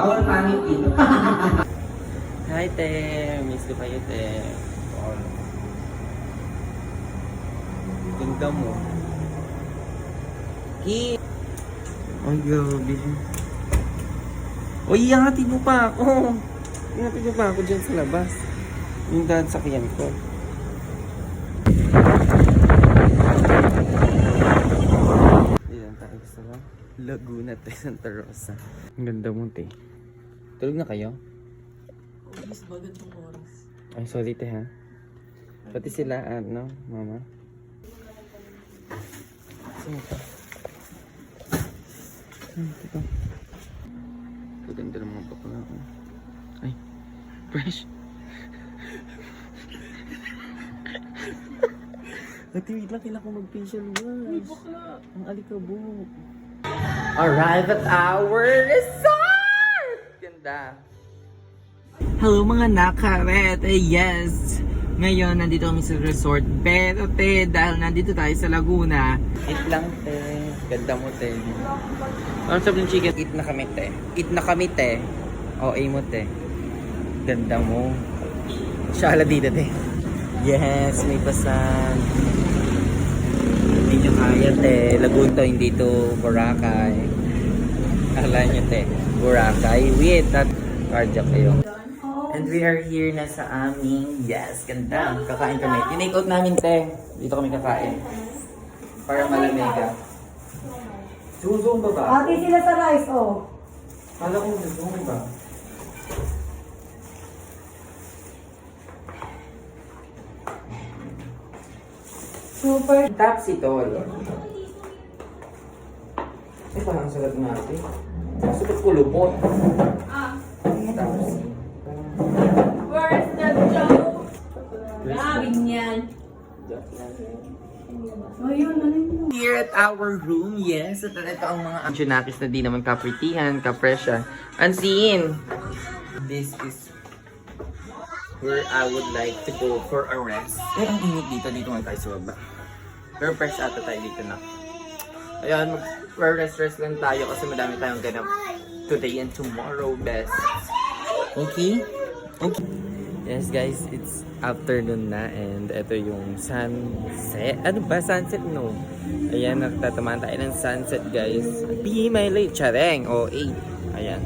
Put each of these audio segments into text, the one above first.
Bawal pangit dito. Hi, te. Miss ko kayo, te. Ganda mo. Ki. Ay, grabe. Uy, iangatin mo pa ako. Iangatin mo pa ako dyan sa labas. Yung dahil sakyan ko. Ayan tayo sa Laguna, te. Santa Rosa. Ang ganda mo, te. Tulog na kayo? Mas bagat ng oras. Ay, sorry, te, ha? Pati sila, ano, mama? Sino ito? Ito. Maganda ng mga bakla ko. Ay, fresh. Ate, wait lang, kailangan ko mag-facial wash. Ang alikabok. Arrive at our resort! Ganda. Hello mga nakaret! Yes! Ngayon, nandito kami sa resort. Pero te, dahil nandito tayo sa Laguna. Eat lang te. Ganda mo te. Ano sabi ng chicken? Eat na kami te. Eat na kami te. O, mo te. Ganda mo. Shala dito te. Yes, may pasan. Hindi nyo kaya te. Laguna to, hindi to Boracay. Akala nyo te. Boracay. Wait, that cardiac kayo. And we are here na sa aming, yes, ganda. Kakain kami. Tinake out namin, te. Dito kami kakain. Para malamig ka. Zoom ba ba? Ate sila sa rice, oh. Kala ko zoom ba? Super. Tapsitol. Eh, parang salat natin. Sukat kulubot. Tapsi. Where's the joke? Grabe niyan. Oh, yun, ano yun? Here at our room, yes. At ito ang mga Junakis na di naman kapritihan, kapresya. Unseen. This is where I would like to go for a rest. Eh, ang init dito. Dito nga tayo sa baba. Pero fresh ata tayo dito na. Ayan, mag-rest lang tayo kasi madami tayong ganap today and tomorrow, best. Okay? Okay. Yes guys, it's afternoon na and ito yung sunset. Ano ba? Sunset no? Ayan, nagtatamaan tayo ng sunset guys. Be my late. Chareng. O, 8. Ayan.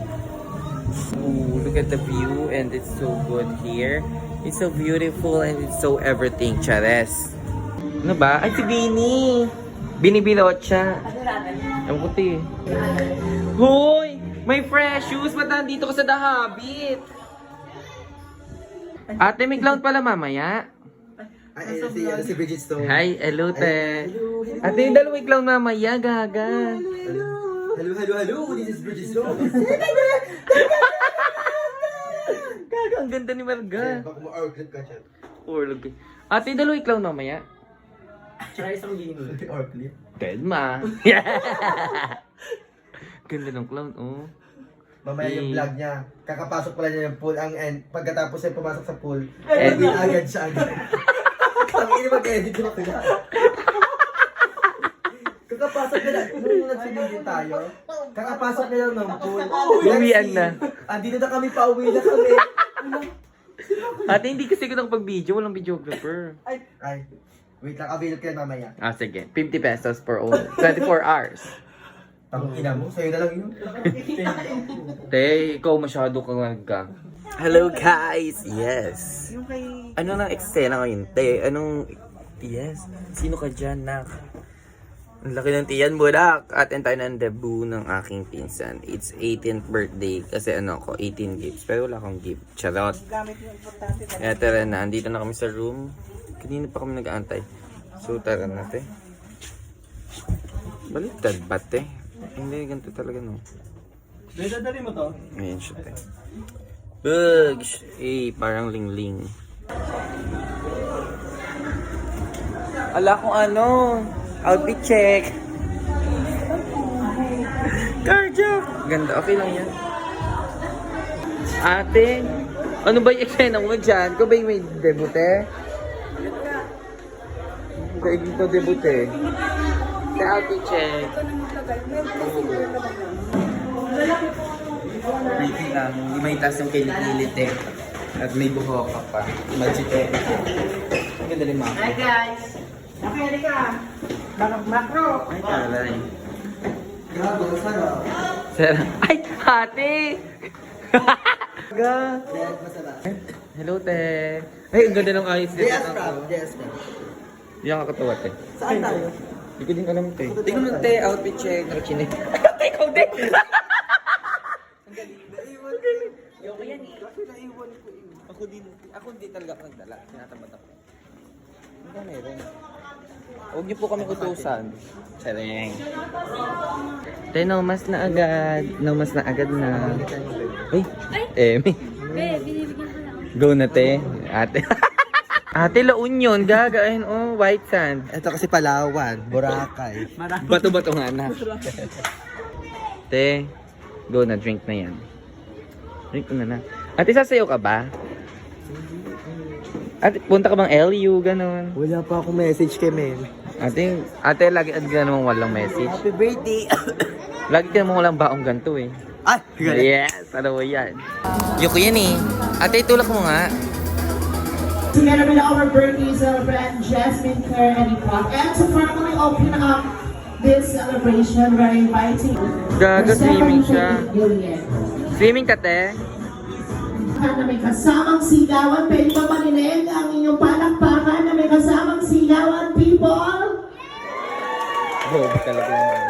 Ooh, look at the view and it's so good here. It's so beautiful and it's so everything. Chares. Ano ba? Ay, si Bini! Binibilot siya. Ang puti. Hoy! May fresh shoes! Ba't nandito ka sa The Habit? Ate, may clown pala mamaya. Ay, si Bridget Stone. Hi, hello te. Ate, yung dalawa may clown mamaya, gaga. Hello. This is Bridget Stone. Gaga, ang ganda ni Marga. Baka mo-or-clip ka siya. Orlog. Ate, yung dalawa may clown mamaya. Tsaka isang lini. Or-clip? Telma. Ganda ng clown, oh. Mamaya yung vlog niya, kakapasok pala niya yung pool, and pagkatapos niya pumasok sa pool, Edit. agad siya agad. Ang ini mag-edit ko kaya. Kakapasok na lang, nung nagsinigin tayo, kakapasok na lang ng pool. Uwian na. Andito na kami, pauwi na kami. Ate, hindi kasi ko nakapag-video. Walang videographer. Ay, wait lang, avail ko yan mamaya. Ah, sige. 50 pesos per all. 24 hours. Ang ina mo, sa'yo na lang yun. Te, ikaw masyado kang ka. Hello guys! Yes! Ano nang eksena ngayon? Te, anong... Yes? Sino ka dyan, nak? Ang laki ng tiyan, budak! Atin tayo ng debut ng aking pinsan. It's 18th birthday. Kasi ano ko, 18 gifts. Pero wala akong gift. Charot. Kaya tara na, andito na kami sa room. Kanina pa kami nag-aantay. So tara na, te. Baliktad ba, te? Hindi, ganito talaga, no? Dadali mo to? Ayan siya, te. Bugs! Eh, parang ling-ling. Ala kung ano. Outfit check. Cardiac! Ganda, okay lang yan. Ate, ano ba yung eksena mo dyan? Ikaw ba yung may debute? Kaya dito debute. Sa outfit check. Pretty lang. Hindi may taas yung kilit-kilit eh. At may buhok ka pa. Mag-chite. Ang ganda rin mga. Hi guys! Okay, ka. Macro! Ay, taray. Gago, sarap. Sir, ay, ate! Ga. Dad, masarap. Hello, te. Ay, ang ganda ng ayos nito. JS Prab, JS Prab. Yung kakatuwa, te. Saan tayo? Hindi ko din alam, te. Tingnan mo, te. Outfit check. Nakachinig. Te, ikaw, te. Ang galing. Ang galing. Ayoko yan, eh. Kasi naiwan ko, eh. Ako din talaga ako nagdala. Tinatamad ako. Ano ba meron? Huwag niyo po kami utusan. Sareng. Te, naumas na agad. Naumas na agad na. Uy, Emi. Be, binibigyan ko lang. Go na, te. Ate. Ate, La Union. Gagain, oh. White sand. Ito kasi Palawan, Boracay. Bato-bato nga na. Te, go na. Drink na yan. Drink ko na na. Ate, sasayaw ka ba? Ate, punta ka bang LU? Ganon. Wala pa akong message kay Mel. Ate, lagi ka namang walang message. Happy birthday! Lagi ka namang walang baong ganito eh. Ay, galing. Yes, ano mo yan? Yuko yan eh. Ate, tulak mo nga. Together with our birthday celebrant, Jasmine, Claire, and Ipok. And to formally open up this celebration, we're inviting Gaga, swimming siya. Juliet. Swimming ka, te? Na may kasamang sigawan, pwede ba maninig ang inyong palakpakan na may kasamang sigawan, people? Bobo talaga naman.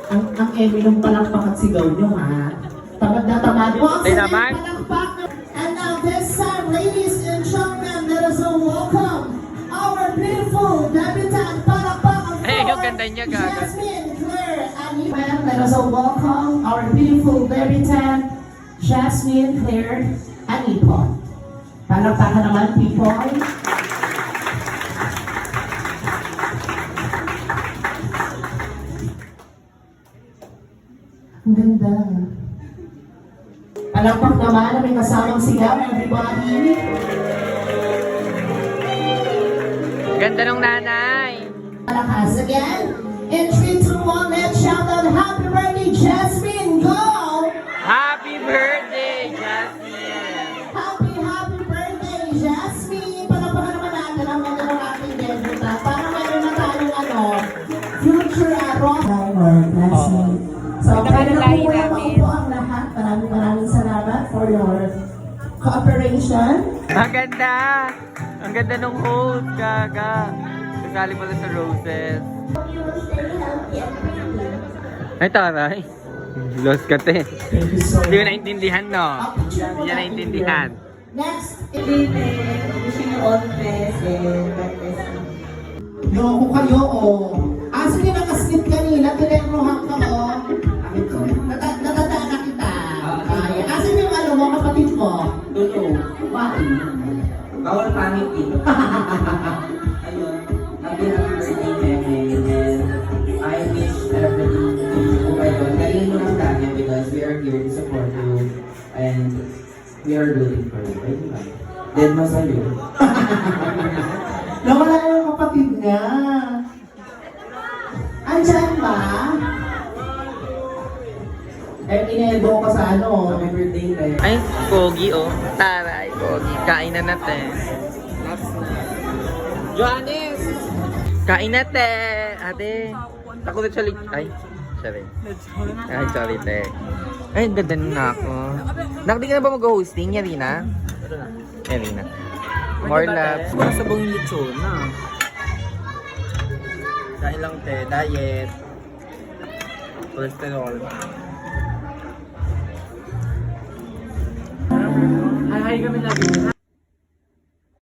Ang emi ng palakpak at sigaw nyo, ha? Tamad na tamad po. Ang Ay, sarili naman. palakpak na- And now this time, ladies and gentlemen, let us all welcome our beautiful debutant palakpak. Eh, yung ganda niya, gaga. Jasmine, Claire, and Ivan. Let us all welcome our beautiful debutant, Jasmine, Claire, and Ipon. Palakpakan naman, people. Ang ganda. Palakpak naman na may kasamang sigaw, everybody. Ganda ng nanay. Malakas again. In 3, 2, 1, let's shout out happy birthday, Jasmine. Go! Happy birthday, Jasmine! Happy birthday, Jasmine! Palakpakan naman natin ang mga ng ating debutant. Para meron na tayong future arrow. Classmate. So, pwede na po yung maupo ang lahat. Maraming salamat for your cooperation. Ang ganda! Ang ganda ng host, gaga. Kasali pala sa roses. Ay, taray. Lost ka, te. Thank you so Hindi ko much. naintindihan, no? Hindi niya naintindihan. Next, Wishing you all the best and God bless you. loko kayo, oh. Sige, nakaslip kanina, tinerohan ka, oh. Natanda na kita. Ay, asan yung ano mo, kapatid mo? Totoo. Bakit? Bawal panic eh. Ayun. Happy birthday, Meme. And I wish everything to you kayo. Galing mo ng dami because we are here to support you. And we are rooting for you. Ayun ba? Dead mo sa'yo. Nawala yung kapatid niya. Andyan ba? Inedo ka sa ano? Happy birthday, Meme. Ay, Pogi oh. Taray, Pogi. Kain na natin. Johannes! Kain na, te! Ate! Ako na chalik. Ay, sorry. Ay, sorry, te. Ay, ang ganda na ako. Nakadi ka na ba mag-hosting, Yarina? Yarina. More laps. Sabong yung lechon na. Kain lang te, diet. Cholesterol. Hi kami lagi.